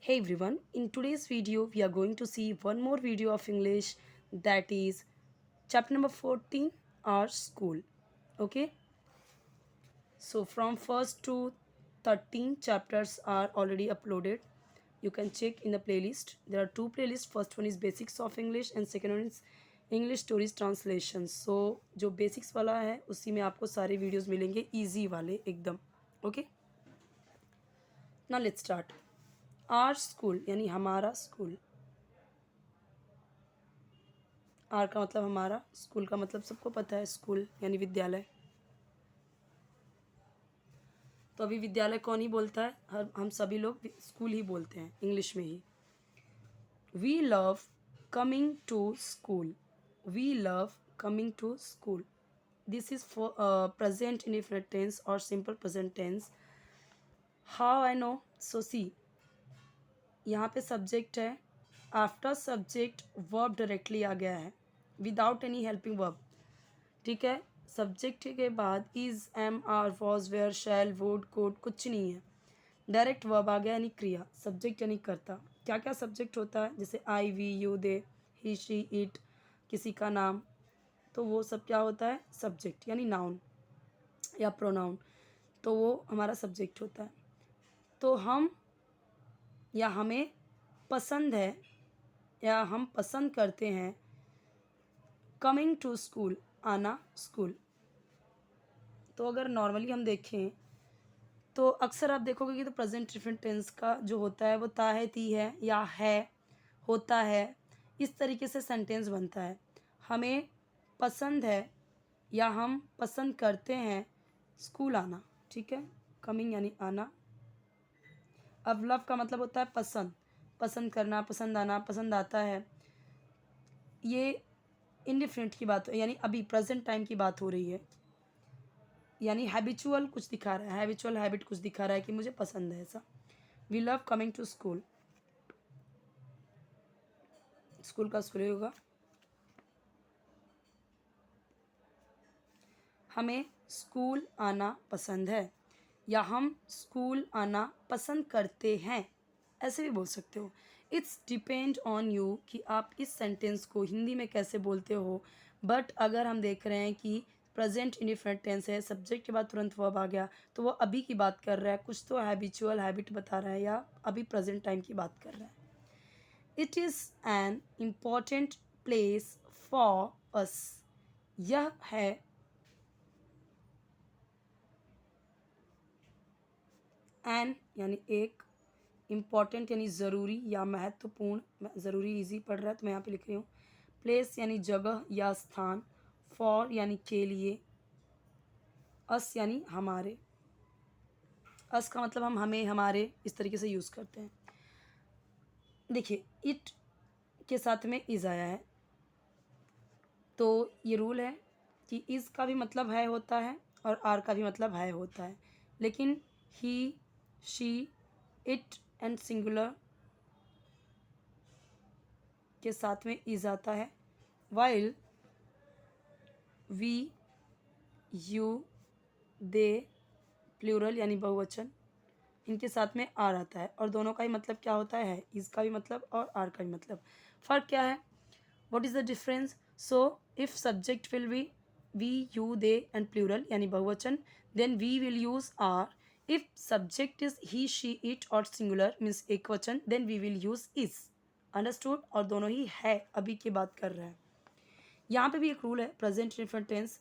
Hey everyone, in today's video we are going to see one more video of English, that is chapter number 14, our school. Okay, so from first to 13 chapters are already uploaded. You can check in the playlist. There are two playlists. First one is basics of English and second one is English stories translation. So जो basics वाला है उसी में आपको सारे videos मिलेंगे easy वाले एकदम. Okay, now let's start. Our school यानी हमारा स्कूल. आर का मतलब हमारा, स्कूल का मतलब सबको पता है, स्कूल यानी विद्यालय. तो अभी विद्यालय कौन ही बोलता है? हम सभी लोग स्कूल ही बोलते हैं इंग्लिश में ही. We love coming to school. We love coming to school. This is for present indefinite tense और simple present tense. How I know? So see, यहाँ पे सब्जेक्ट है. आफ्टर सब्जेक्ट वर्ब डायरेक्टली आ गया है विदाउट एनी हेल्पिंग वर्ब. ठीक है, subject के बाद is, am, are, was, were, shall, would, could कुछ नहीं है. डायरेक्ट वर्ब आ गया यानी क्रिया. सब्जेक्ट यानी कर्ता. क्या क्या सब्जेक्ट होता है? जैसे I, we, you, they, he, she, it, किसी का नाम, तो वो सब क्या होता है? सब्जेक्ट यानी नाउन या प्रोनाउन. तो वो हमारा सब्जेक्ट होता है. तो हम या हमें पसंद है या हम पसंद करते हैं कमिंग टू स्कूल, आना स्कूल. तो अगर नॉर्मली हम देखें तो अक्सर आप देखोगे कि तो प्रेजेंट डिफरेंट टेंस का जो होता है वो ता है, ती है या है, होता है, इस तरीके से सेंटेंस बनता है. हमें पसंद है या हम पसंद करते हैं स्कूल आना. ठीक है, कमिंग यानी आना. अब लव का मतलब होता है पसंद, पसंद करना, पसंद आना, पसंद आता है. ये इनडिफिनिट की बात यानी अभी प्रेजेंट टाइम की बात हो रही है. यानी हैबिचुअल कुछ दिखा रहा है, हैबिचुअल हैबिट कुछ दिखा रहा है कि मुझे पसंद है ऐसा. We love coming to school. School का स्कूल होगा. हमें स्कूल आना पसंद है या हम स्कूल आना पसंद करते हैं, ऐसे भी बोल सकते हो. इट्स डिपेंड ऑन यू कि आप इस सेंटेंस को हिंदी में कैसे बोलते हो. बट अगर हम देख रहे हैं कि प्रेजेंट इंडिफिनिट टेंस है, सब्जेक्ट के बाद तुरंत वर्ब आ गया, तो वो अभी की बात कर रहा है, कुछ तो हैबिचुअल हैबिट बता रहा है या अभी प्रेजेंट टाइम की बात कर रहा है. It is an important place for us. यह है एन यानी एक, इम्पॉर्टेंट यानी ज़रूरी या महत्वपूर्ण. ज़रूरी इजी पढ़ रहा है तो मैं यहाँ पे लिख रही हूँ. प्लेस यानी जगह या स्थान. फॉर यानी के लिए. अस यानी हमारे. अस का मतलब हम, हमें, हमारे, इस तरीके से यूज़ करते हैं. देखिए, इट के साथ में इज़ आया है तो ये रूल है कि इज़ का भी मतलब है होता है और आर का भी मतलब है होता है. लेकिन he, she, it and singular के साथ में इज़ आता है. While we, you, they, plural यानी बहुवचन, इनके साथ में आर आता है. और दोनों का ही मतलब क्या होता है? इज़ का भी मतलब और आर का भी मतलब. फ़र्क क्या है? What is the difference? So if subject will be we, you, they and plural यानी बहुवचन, then we will use are. If subject is he, she, it और सिंगुलर मीन्स एक वचन, then we will use is. Understood? और दोनों ही है अभी की बात कर रहा है. यहाँ पे भी एक रूल है प्रेजेंट इंडेफिनिट टेंस.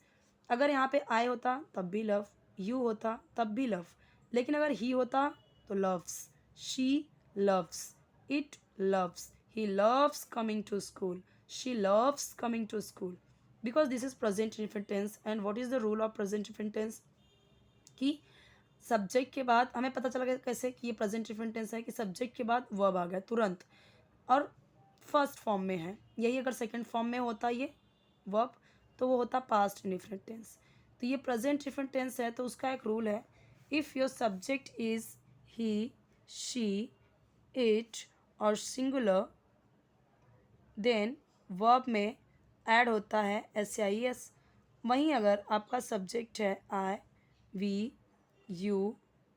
अगर यहाँ पे आई होता तब भी लव, यू होता तब भी लव, लेकिन अगर ही होता तो loves, she loves, it loves, he loves coming to school, she loves coming to school, because this is present indefinite tense. And what is the rule of present indefinite tense? कि subject के बाद हमें पता चला गया कैसे कि ये प्रेजेंट इंडेफिनिट टेंस है कि सब्जेक्ट के बाद वर्ब आ गया तुरंत और फर्स्ट फॉर्म में है. यही अगर सेकंड फॉर्म में होता ये वर्ब तो वो होता पास्ट इंडेफिनिट टेंस. तो ये प्रेजेंट इंडेफिनिट टेंस है तो उसका एक रूल है. If your subject is he, she, it और सिंगुलर, देन वर्ब में ऐड होता है एस आई एस. वहीं अगर आपका सब्जेक्ट है I, we, you,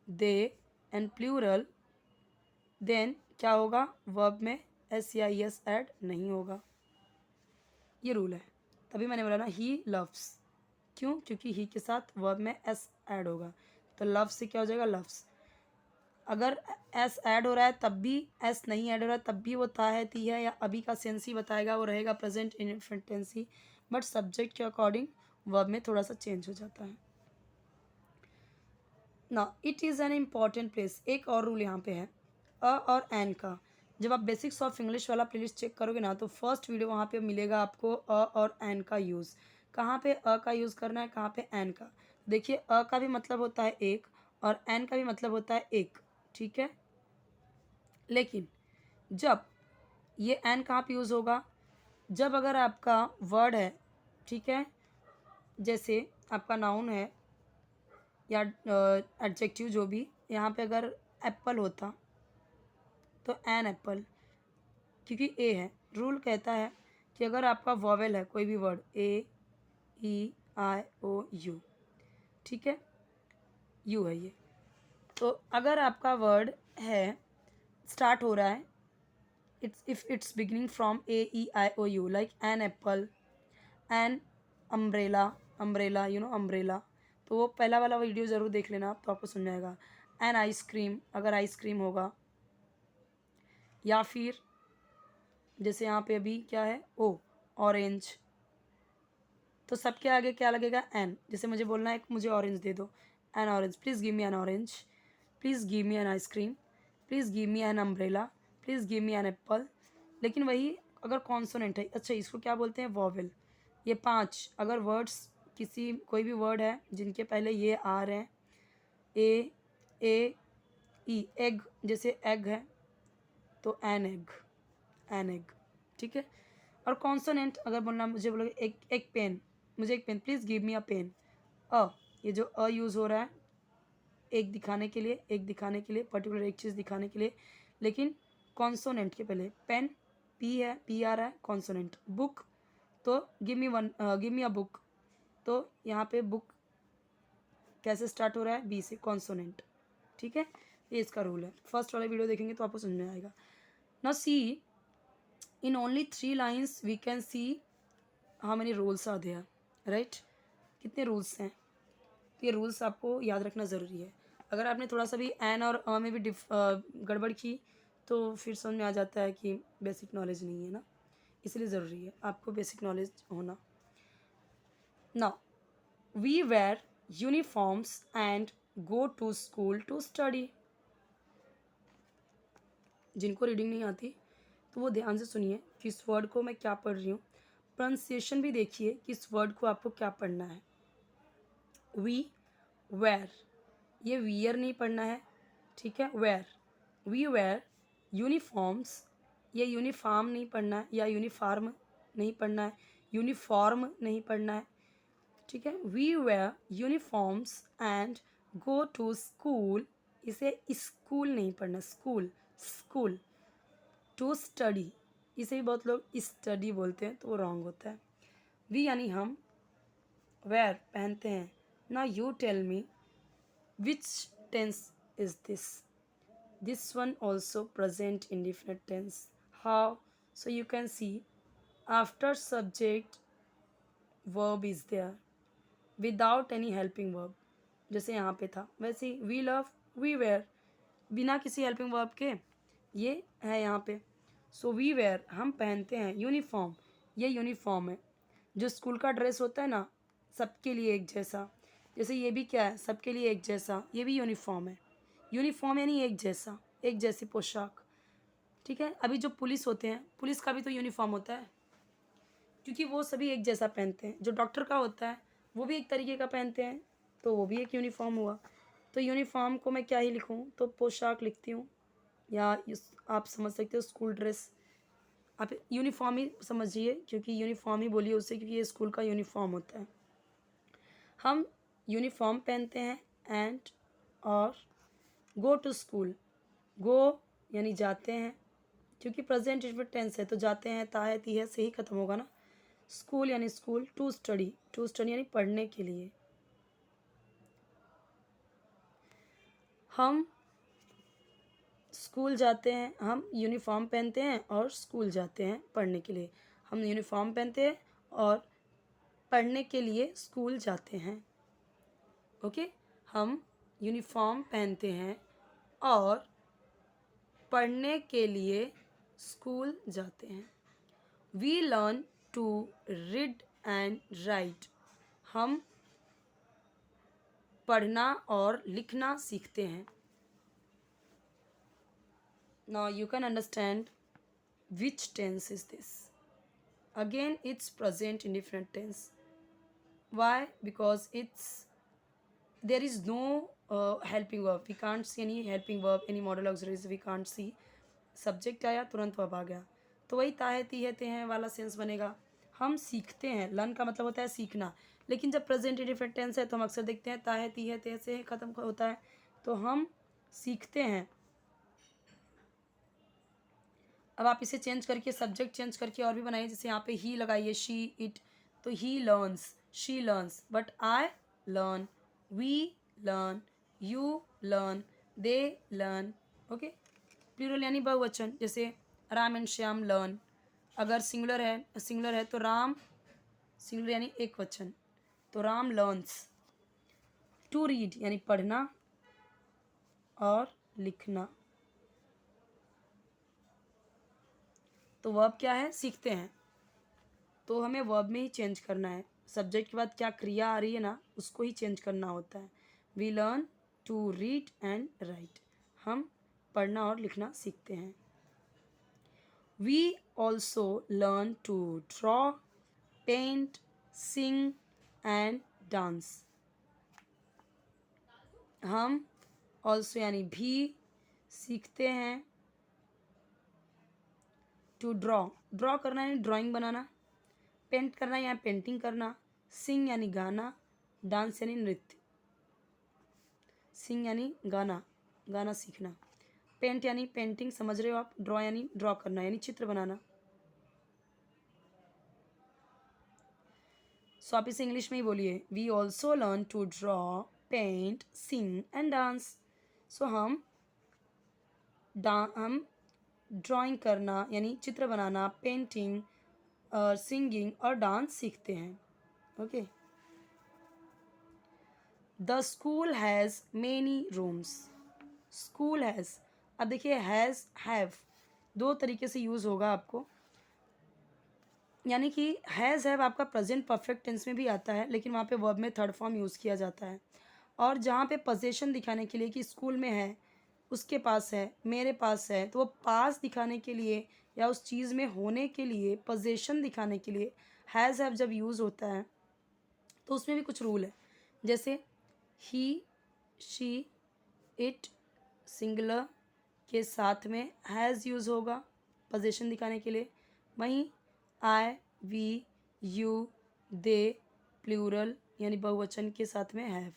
they and plural, then क्या होगा, वर्ब में एस या एस ऐड नहीं होगा। ये रूल है, तभी मैंने बोला ना ही लव्स। क्यों? क्योंकि ही के साथ वर्ब में एस ऐड होगा, तो लव से क्या हो जाएगा, लव्स। अगर एस ऐड हो रहा है तब भी, एस नहीं ऐड हो रहा है तब भी वो था है, थी है या अभी का सेंस ही बताएगा, वो रहेगा प्रेजेंट इनडेफिनिट टेंस ही, बट सब्जेक्ट के अकॉर्डिंग वर्ब में थोड़ा सा चेंज हो जाता है ना। It is an important place. एक और रूल यहाँ पे है अ और एन का। जब आप बेसिक्स ऑफ इंग्लिश वाला प्लेलिस्ट चेक करोगे ना, तो फर्स्ट वीडियो वहाँ पे मिलेगा आपको अ और एन का यूज़। कहाँ पे अ का यूज़ करना है, कहाँ पे एन का। देखिए अ का भी मतलब होता है एक और एन का भी मतलब होता है एक, ठीक है। लेकिन जब ये एन कहाँ पे यूज़ होगा, जब अगर आपका वर्ड है, ठीक है, जैसे आपका नाउन है या एडजेक्टिव जो भी, यहाँ पे अगर एप्पल होता तो एन एप्पल, क्योंकि ए है। रूल कहता है कि अगर आपका वॉवेल है कोई भी word, A E I O you, ठीक है, यू है ये, तो अगर आपका वर्ड है स्टार्ट हो रहा है, it's if it's beginning from A E I O U, like an apple, an umbrella, umbrella you know umbrella, तो वो पहला वाला वीडियो ज़रूर देख लेना आप, तो आपको समझ आएगा। एन आइसक्रीम, अगर आइसक्रीम होगा, या फिर जैसे यहाँ पे अभी क्या है, ओ ऑरेंज, तो सबके आगे क्या लगेगा, एन। जैसे मुझे बोलना है मुझे ऑरेंज दे दो, an orange, please give me an orange, please give me an ice cream, please give me an umbrella, please give me an apple. लेकिन वही अगर कॉन्सोनेंट है, अच्छा इसको क्या बोलते हैं, वॉवेल। ये 5 अगर वर्ड्स, किसी कोई भी वर्ड है जिनके पहले ये आ रहे हैं, ए ई, एग, जैसे एग है तो एन एग, एन एग, ठीक है। और कॉन्सोनेंट अगर बोलना, मुझे बोलोगे एक पेन, मुझे एक pen, please give me a pen, अ, ये जो अ यूज़ हो रहा है एक दिखाने के लिए, एक दिखाने के लिए, पर्टिकुलर एक चीज़ दिखाने के लिए, लेकिन कॉन्सोनेंट के पहले पेन, पी है, पी आ रहा है, कॉन्सोनेंट। बुक, तो गिव मी अ बुक, तो यहाँ पे बुक कैसे स्टार्ट हो रहा है, बी से, कॉन्सोनेंट, ठीक है। ये इसका रूल है, फर्स्ट वाला वीडियो देखेंगे तो आपको समझ में आएगा ना। See in only 3 lines we can see how many rules are there, right, कितने रूल्स हैं, तो ये रूल्स आपको याद रखना ज़रूरी है। अगर आपने थोड़ा सा भी एन और अ में भी गड़बड़ की तो फिर समझ में आ जाता है कि बेसिक नॉलेज नहीं है ना, इसलिए ज़रूरी है आपको बेसिक नॉलेज होना। Now we wear uniforms and go to school to study. जिनको रीडिंग नहीं आती तो वो ध्यान से सुनिए कि इस वर्ड को मैं क्या पढ़ रही हूँ, प्रोनाउंसिएशन भी देखिए कि इस वर्ड को आपको क्या पढ़ना है। वी वेयर, ये वियर नहीं पढ़ना है, ठीक है, वेयर, वी वेयर यूनिफॉर्म्स, ये यूनिफॉर्म नहीं पढ़ना है, या यूनिफॉर्म नहीं पढ़ना है, यूनिफॉर्म नहीं पढ़ना है, ठीक है। We wear uniforms and go to school, इसे स्कूल नहीं पढ़ना, स्कूल, स्कूल, टू स्टडी, इसे भी बहुत लोग स्टडी बोलते हैं तो वो रॉन्ग होता है। वी यानी हम, वेयर पहनते हैं। ना you tell me which tense is this, this one also present indefinite tense. How? So you can see after subject verb is there without any helping verb, जैसे यहाँ पे था वैसे ही we love, we wear, बिना किसी helping verb के ये है यहाँ पे। सो वी वेयर, हम पहनते हैं, यूनिफॉर्म, ये यूनिफॉर्म है, जो स्कूल का ड्रेस होता है ना सबके लिए एक जैसा, जैसे ये भी क्या है, सबके लिए एक जैसा, ये भी यूनिफॉर्म है। यूनिफॉर्म यानी एक जैसा, एक जैसी पोशाक, ठीक है। अभी जो पुलिस होते हैं, पुलिस का भी तो यूनिफॉर्म होता है, क्योंकि वो सभी एक जैसा पहनते हैं। जो डॉक्टर का होता है वो भी एक तरीके का पहनते हैं, तो वो भी एक यूनिफॉर्म हुआ। तो यूनिफॉर्म को मैं क्या ही लिखूँ, तो पोशाक लिखती हूँ, या आप समझ सकते हो स्कूल ड्रेस, आप यूनिफॉर्म ही समझिए, क्योंकि यूनिफॉर्म ही बोलिए उससे, क्योंकि ये स्कूल का यूनिफॉर्म होता है। हम यूनिफॉर्म पहनते हैं एंड और गो टू स्कूल, गो यानी जाते हैं, क्योंकि प्रेजेंट इनडेफिनिट टेंस है तो जाते हैं, ता है, ती है से ही खत्म होगा ना। स्कूल यानी school, to study, to study यानी पढ़ने के लिए। हम स्कूल जाते हैं, हम यूनिफॉर्म पहनते हैं और स्कूल जाते हैं पढ़ने के लिए। हम यूनिफॉर्म पहनते हैं और पढ़ने के लिए स्कूल जाते हैं। ओके, हम यूनिफॉर्म पहनते हैं और पढ़ने के लिए स्कूल जाते हैं। We learn to read and write. हम पढ़ना और लिखना सीखते हैं। Now you can understand which tense is this. Again, it's present in different tense. Why? Because there is no helping verb. We can't see any helping verb, any modal auxiliaries. We can't see. Subject आया, तुरंत verb आ गया, तो वही ताहे तीहे ते हैं वाला sense बनेगा। हम सीखते हैं, लर्न का मतलब होता है सीखना, लेकिन जब प्रेजेंट इंडिफरेंट टेंस है तो हम अक्सर देखते हैं ताहे तीहे ते से ख़त्म होता है, तो हम सीखते हैं। अब आप इसे चेंज करके, सब्जेक्ट चेंज करके और भी बनाइए, जैसे यहाँ पे ही लगाइए, शी इट, तो he learns, she learns, but I learn, we learn, you learn, they learn. Okay, plural यानी बहुवचन, जैसे राम एंड श्याम लर्न। अगर सिंगुलर है तो राम, सिंगुलर यानी एक वचन, तो राम लर्न्स। टू रीड यानी पढ़ना और लिखना, तो वर्ब क्या है, सीखते हैं, तो हमें वर्ब में ही चेंज करना है। सब्जेक्ट के बाद क्या क्रिया आ रही है ना, उसको ही चेंज करना होता है। We learn to read and write. हम पढ़ना और लिखना सीखते हैं। We also learn to draw, paint, sing and dance. हम ऑल्सो यानी भी सीखते हैं टू ड्रॉ करना यानी ड्राइंग बनाना, पेंट करना या पेंटिंग करना, सिंग यानी गाना, डांस यानी नृत्य। सिंग यानी गाना, गाना सीखना, पेंट यानी पेंटिंग, समझ रहे हो आप, ड्रॉ यानी ड्रॉ करना यानी चित्र बनाना। सो आप इसे इंग्लिश में ही बोलिए, we also learn to draw, paint, sing and dance. So हम ड्राइंग करना यानी चित्र बनाना, पेंटिंग, सिंगिंग और डांस सीखते हैं। Okay, the school has many rooms. School has, अब देखिए हैज़, हैव दो तरीके से यूज़ होगा आपको, यानी कि हैज़ हैव आपका प्रेजेंट परफेक्ट टेंस में भी आता है, लेकिन वहाँ पे वर्ब में थर्ड फॉर्म यूज़ किया जाता है। और जहाँ पे पोजीशन दिखाने के लिए कि स्कूल में है, उसके पास है, मेरे पास है, तो वो पास दिखाने के लिए या उस चीज़ में होने के लिए, पोजीशन दिखाने के लिए हैज़ हैव जब यूज़ होता है तो उसमें भी कुछ रूल है। जैसे ही, शी, इट सिंगुलर के साथ में हैज़ यूज़ होगा पोजीशन दिखाने के लिए, वहीं आई, वी, यू, दे प्लूरल यानी बहुवचन के साथ में हैव।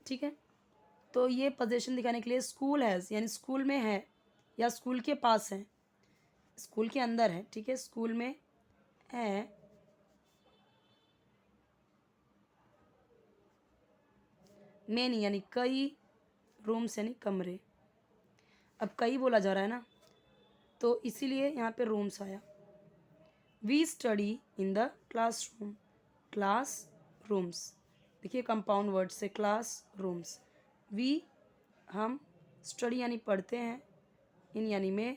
ठीक है, तो ये पोजीशन दिखाने के लिए स्कूल हैज़ यानी स्कूल में है या स्कूल के पास है, स्कूल के अंदर है, ठीक है, स्कूल में है। मेनी यानी कई, रूम्स यानी कमरे। अब कई बोला जा रहा है ना, तो इसीलिए यहाँ पे रूम्स आया। We study in the classroom, class rooms, देखिए कंपाउंड वर्ड से क्लास रूम्स। वी हम, स्टडी यानी पढ़ते हैं, इन यानी में,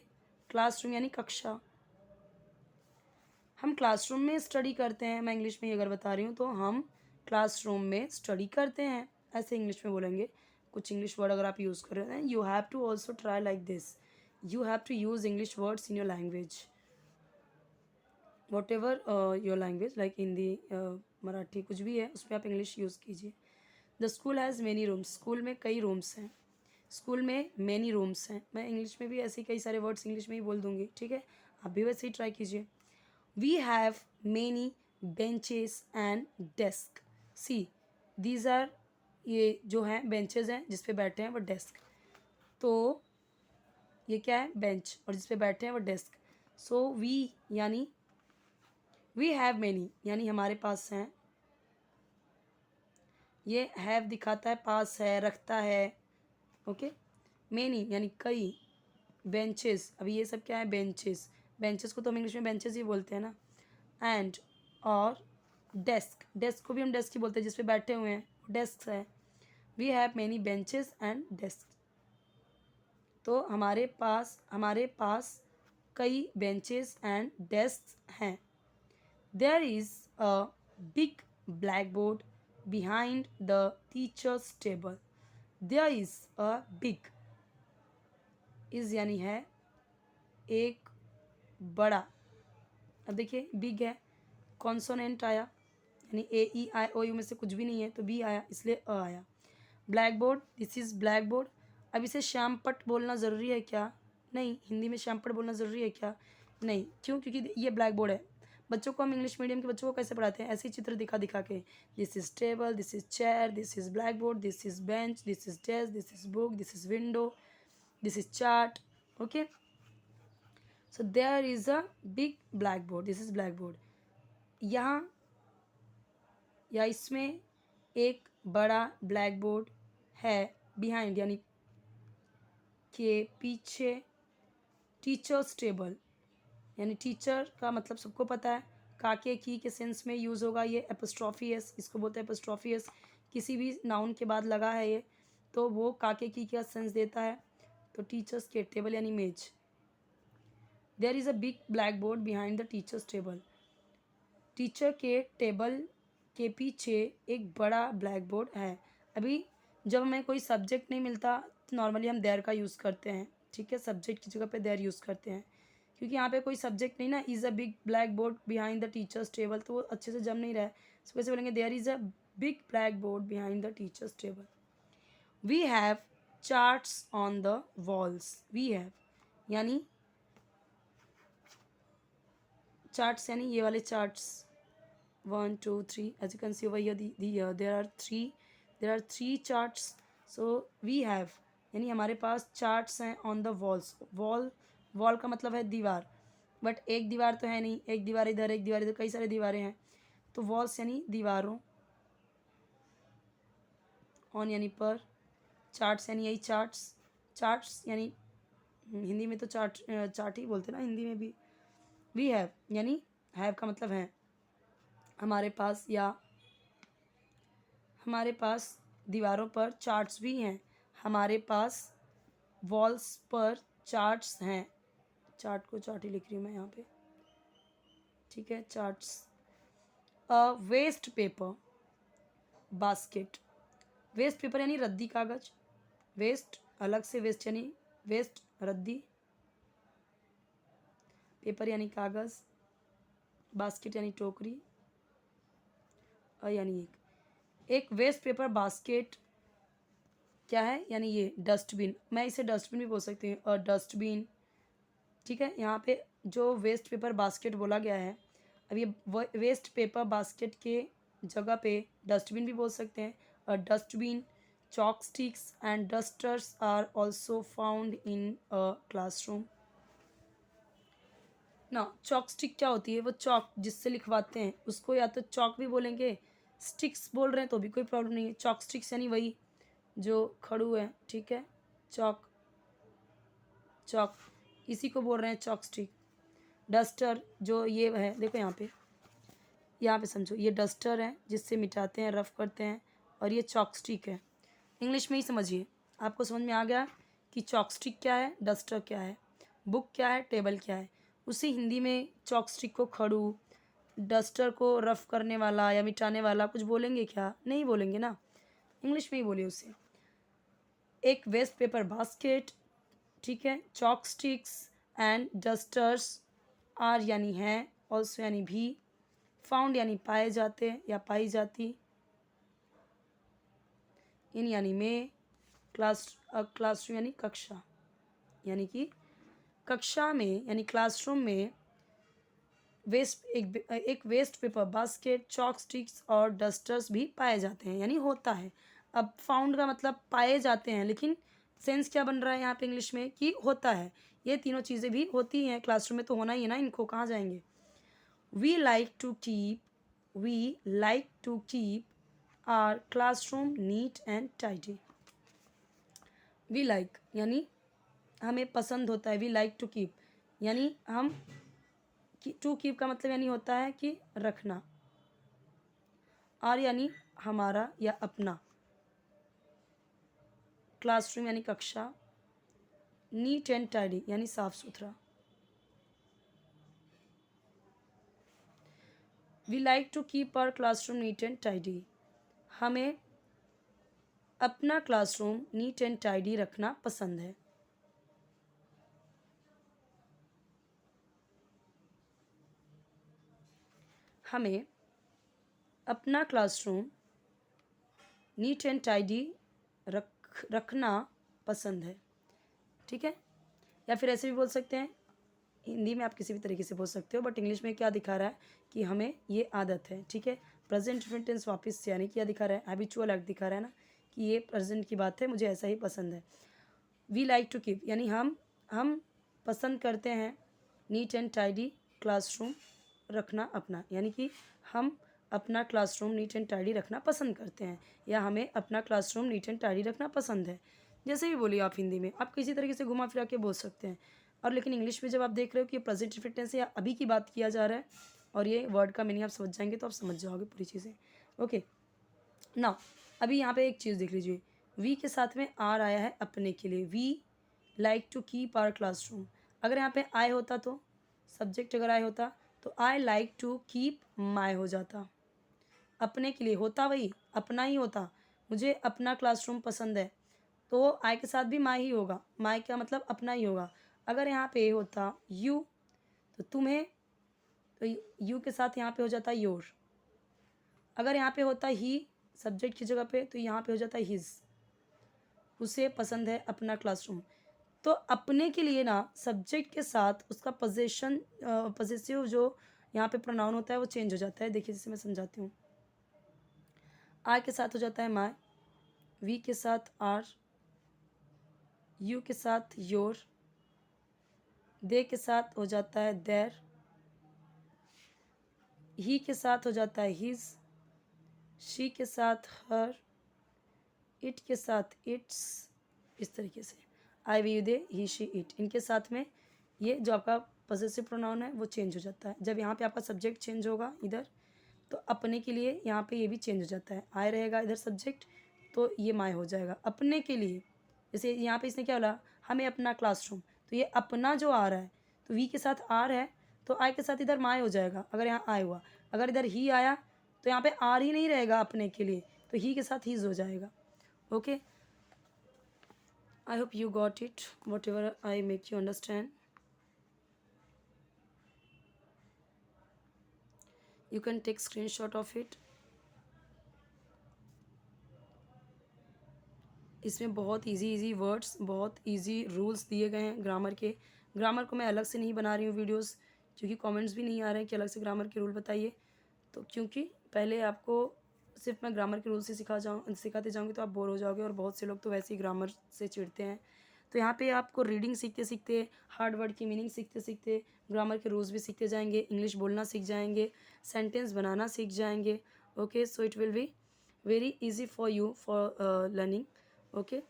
क्लासरूम यानी कक्षा। हम क्लासरूम में स्टडी करते हैं, मैं इंग्लिश में अगर बता रही हूँ तो हम क्लासरूम में स्टडी करते हैं, ऐसे इंग्लिश में बोलेंगे। कुछ इंग्लिश वर्ड अगर आप यूज़ कर रहे हैं, you have to also try like this, you have to use English words in your language, whatever your language, like Hindi, Marathi, कुछ भी है उसमें आप इंग्लिश यूज़ कीजिए। The school has many rooms, school में कई रूम्स हैं, स्कूल में मेनी रूम्स हैं। मैं इंग्लिश में भी ऐसे कई सारे वर्ड्स इंग्लिश में ही बोल दूँगी, ठीक है, आप भी वैसे ही ट्राई कीजिए। We have many benches and desk. See, these are, ये जो हैं benches हैं जिस पे बैठे हैं वो desk, तो ये क्या है bench, और जिस पे बैठे हैं वो desk। So we यानी we have many यानी हमारे पास हैं, ये have दिखाता है पास है, रखता है। ओके, मेनी यानी कई, बेंचेस, अभी ये सब क्या है, बेंचेस, बेंचेस को तो हम इंग्लिश में बेंचेस ही बोलते हैं ना, एंड और डेस्क, डेस्क को भी हम डेस्क ही बोलते हैं, जिस पे बैठे हुए हैं डेस्क है। We have many benches and desk, तो हमारे पास कई बेंचेस एंड डेस्क हैं। There is a big black board behind the teacher's table. There is a big, is यानी है एक बड़ा, अब देखिए बिग है, कॉन्सोनेंट आया, यानी ए ई आई ओ यू में से कुछ भी नहीं है तो बी आया, इसलिए अ आया। Black board, this is black board. अब इसे श्यामपट बोलना ज़रूरी है क्या? नहीं, हिंदी में श्यामपट बोलना ज़रूरी है क्या? नहीं, क्यों? क्योंकि ये ब्लैक बोर्ड है। बच्चों को हम इंग्लिश मीडियम के बच्चों को कैसे पढ़ाते हैं? ऐसे ही चित्र दिखा दिखा के, this is table, this is chair, this is black board, this is bench, this is desk, this is book, this is window, this is chart. Okay, so there is a big black board, this is black board. यहाँ या इसमें एक बड़ा black board है, behind यानी के पीछे, teachers table, यानी टीचर का मतलब सबको पता है, काके की के सेंस में यूज़ होगा ये एपोस्ट्रॉफी एस, इसको बोलते हैं एपोस्ट्रॉफी एस, किसी भी नाउन के बाद लगा है ये तो वो काके की का सेंस देता है, तो टीचर्स के टेबल यानी मेज। There is a big black board behind the teacher's table, teacher के टेबल के पीछे एक बड़ा ब्लैक बोर्ड है। अभी जब हमें कोई सब्जेक्ट नहीं मिलता तो नॉर्मली हम देयर का यूज़ करते हैं, ठीक है, सब्जेक्ट की जगह पे देयर यूज़ करते हैं, क्योंकि यहाँ पे कोई सब्जेक्ट नहीं ना, is a big black board behind the teacher's table, तो वो अच्छे से जम नहीं रहा है, इस वजह से बोलेंगे there is a big black board behind the teacher's table. We have charts on the walls, we have यानी चार्ट्स यानी ये वाले charts, 1 2 3, as you can see over here there are three charts, so we have यानी हमारे पास charts हैं on the walls, wall का मतलब है दीवार, बट एक दीवार तो है नहीं, एक दीवार इधर एक दीवार इधर, कई सारे दीवारें हैं, तो वॉल्स यानी दीवारों, ऑन यानी पर, चार्ट्स यानी यही चार्ट्स, चार्ट्स यानी हिंदी में तो चार्ट ही बोलते हैं ना हिंदी में भी। वी हैव यानी हैव का मतलब है हमारे पास, या हमारे पास दीवारों पर चार्ट्स भी हैं, हमारे पास वॉल्स पर चार्ट्स हैं, चार्ट को चार्ट ही लिख रही हूँ मैं यहाँ पे, ठीक है, charts. A waste paper basket, waste paper यानी रद्दी कागज, वेस्ट अलग से, वेस्ट यानी वेस्ट रद्दी, पेपर यानी कागज़, बास्केट यानी टोकरी, यानी एक वेस्ट पेपर बास्केट क्या है, यानी ये डस्टबिन, मैं इसे डस्टबिन भी बोल सकती हूँ, और डस्टबिन, ठीक है। यहाँ पे जो वेस्ट पेपर बास्केट बोला गया है, अब ये वेस्ट पेपर बास्केट के जगह पे डस्टबिन भी बोल सकते हैं, और dustbin, chalk sticks and dusters are also found in a classroom. ना चॉक स्टिक क्या होती है, वो चॉक जिससे लिखवाते हैं उसको या तो चॉक भी बोलेंगे, स्टिक्स बोल रहे हैं तो भी कोई प्रॉब्लम नहीं है, चॉक स्टिक्स यानी वही जो खड़ू है, ठीक है, चॉक, चॉक इसी को बोल रहे हैं चॉक स्टिक। डस्टर जो ये है, देखो यहाँ पे समझो, ये डस्टर है जिससे मिटाते हैं, रफ करते हैं, और ये चॉक स्टिक है। इंग्लिश में ही समझिए, आपको समझ में आ गया कि चॉक स्टिक क्या है, डस्टर क्या है, बुक क्या है, टेबल क्या है। उसी हिंदी में चॉक स्टिक को खड़ू, डस्टर को रफ करने वाला या मिटाने वाला कुछ बोलेंगे क्या? नहीं बोलेंगे ना, इंग्लिश में ही बोलिए उसे। एक वेस्ट पेपर बास्केट, ठीक है, chalk sticks and dusters, are यानी है, ऑल्सो यानी भी, फाउंड यानी पाए जाते या पाई जाती, इन यानी में, क्लासरूम यानी कक्षा, यानी कि कक्षा में यानी क्लासरूम में एक waste paper basket, chalk sticks और डस्टर्स भी पाए जाते हैं, यानी होता है। अब फाउंड का मतलब पाए जाते हैं, लेकिन सेंस क्या बन रहा है यहाँ पे इंग्लिश में कि होता है, ये तीनों चीज़ें भी होती हैं क्लासरूम में, तो होना ही है ना, इनको कहाँ जाएंगे। We like to keep our classroom neat and tidy. We like यानी हमें पसंद होता है, वी लाइक टू कीप, यानी हम टू कीप का मतलब यानी होता है कि रखना, आर यानी हमारा या अपना, क्लासरूम यानी कक्षा, नीट एंड टाइडी यानी साफ सुथरा। We like to keep our classroom neat and tidy, हमें अपना क्लासरूम नीट एंड टाइडी रखना पसंद है। हमें अपना क्लासरूम नीट एंड टाइडी रखना पसंद है। ठीक है, या फिर ऐसे भी बोल सकते हैं, हिंदी में आप किसी भी तरीके से बोल सकते हो, बट इंग्लिश में क्या दिखा रहा है कि हमें ये आदत है। ठीक है, प्रेजेंट परफेक्ट टेंस वापस से यानी क्या दिखा रहा है, हैबिचुअल एक्ट दिखा रहा है ना, कि ये प्रेजेंट की बात है, मुझे ऐसा ही पसंद है। वी लाइक टू कीप यानी हम पसंद करते हैं नीट एंड टाइडी क्लासरूम रखना अपना, यानी कि हम अपना क्लासरूम नीट एंड टाइडी रखना पसंद करते हैं, या हमें अपना क्लासरूम नीट एंड टाइडी रखना पसंद है। जैसे भी बोलिए आप हिंदी में, आप किसी तरीके से घुमा फिरा के बोल सकते हैं। और लेकिन इंग्लिश में जब आप देख रहे हो कि प्रेजेंट परफेक्ट टेंस या अभी की बात किया जा रहा है और ये वर्ड का मीनिंग आप समझ जाएंगे तो आप समझ जाओगे पूरी चीज़ें। ओके, नाउ अभी यहाँ पे एक चीज़ देख लीजिए, वी के साथ में आर आया है अपने के लिए, we like to keep our classroom. अगर यहाँ पे आई होता तो सब्जेक्ट अगर आई होता तो I like to keep my हो जाता, अपने के लिए होता वही अपना ही होता, मुझे अपना क्लासरूम पसंद है, तो आई के साथ भी माई ही होगा, माई का मतलब अपना ही होगा। अगर यहाँ पे होता यू तो तुम्हें, तो यू के साथ यहाँ पे हो जाता योर। अगर यहाँ पे होता ही सब्जेक्ट की जगह पे तो यहाँ पे हो जाता हिज, उसे पसंद है अपना क्लासरूम। तो अपने के लिए ना सब्जेक्ट के साथ उसका पजेसिव जो यहाँ पे प्रोनाउन होता है वो चेंज हो जाता है। देखिए जैसे मैं समझाती हूँ, आई के साथ हो जाता है माई, वी के साथ आर, यू के साथ योर, दे के साथ हो जाता है देर, ही के साथ हो जाता है हिज, शी के साथ हर, इट के साथ इट्स, इस तरीके से I we they he she it, इनके साथ में ये जो आपका पॉसेसिव प्रोनाउन है वो चेंज हो जाता है। जब यहाँ पे आपका सब्जेक्ट चेंज होगा इधर, तो अपने के लिए यहाँ पे ये भी चेंज हो जाता है, आई रहेगा इधर सब्जेक्ट तो ये माई हो जाएगा अपने के लिए। जैसे यहाँ पे इसने क्या बोला, हमें अपना क्लासरूम, तो ये अपना जो आ रहा है तो वी के साथ आर है तो आई के साथ इधर माई हो जाएगा अगर यहाँ आई हुआ। अगर इधर ही आया तो यहाँ पे आर ही नहीं रहेगा अपने के लिए, तो ही के साथ हीज हो जाएगा। Okay, I hope you got it, whatever I make you understand. You can take screenshot of it. इसमें बहुत इजी वर्ड्स, बहुत इजी रूल्स दिए गए हैं ग्रामर के। ग्रामर को मैं अलग से नहीं बना रही हूँ वीडियोस, क्योंकि कमेंट्स भी नहीं आ रहे हैं कि अलग से ग्रामर के रूल बताइए। तो क्योंकि पहले आपको सिर्फ मैं ग्रामर के रूल से सिखाते जाऊँगी तो आप बोर हो जाओगे, और बहुत से लोग तो वैसे ही ग्रामर से चिढ़ते हैं। तो यहाँ पे आपको रीडिंग सीखते सीखते, हार्ड वर्ड की मीनिंग सीखते सीखते, ग्रामर के रूल्स भी सीखते जाएंगे, इंग्लिश बोलना सीख जाएंगे, सेंटेंस बनाना सीख जाएंगे। Okay, so it will be very easy for you for learning. Okay,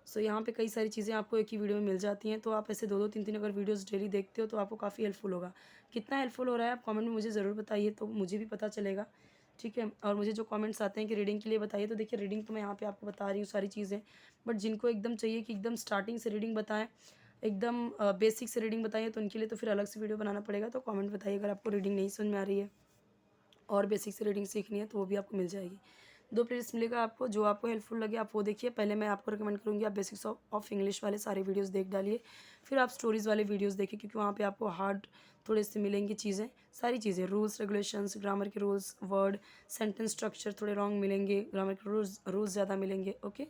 so यहाँ पे कई सारी चीज़ें आपको एक ही वीडियो में मिल जाती हैं, तो आप ऐसे 2-2 3-3 अगर वीडियोस डेली देखते हो तो आपको काफ़ी हेल्पफुल होगा। कितना हेल्पफुल हो रहा है आप कमेंट में मुझे ज़रूर बताइए, तो मुझे भी पता चलेगा। ठीक है, और मुझे जो कमेंट्स आते हैं कि रीडिंग के लिए बताइए, तो देखिए रीडिंग तो मैं यहाँ पे आपको बता रही हूँ सारी चीज़ें, बट जिनको एकदम चाहिए कि एकदम स्टार्टिंग से रीडिंग बताएं, एकदम बेसिक से रीडिंग बताइए, तो उनके लिए तो फिर अलग से वीडियो बनाना पड़ेगा। तो कमेंट बताइए अगर आपको रीडिंग नहीं समझ में आ रही है और बेसिक से रीडिंग सीखनी है तो वो भी आपको मिल जाएगी। 2 प्लेलिस्ट मिलेगा आपको, जो आपको हेल्पफुल लगे आप वो देखिए। पहले मैं आपको रिकमेंड करूँगी आप बेसिक्स ऑफ इंग्लिश वाले सारे वीडियोस देख डालिए, फिर आप स्टोरीज़ वाले वीडियोस देखिए, क्योंकि वहाँ पे आपको हार्ड थोड़े से मिलेंगी चीज़ें, सारी चीज़ें, रूल्स रेगुलेशंस, ग्रामर के रूल्स, वर्ड सेंटेंस स्ट्रक्चर थोड़े रॉन्ग मिलेंगे, ग्रामर के रूल्स ज़्यादा मिलेंगे। ओके।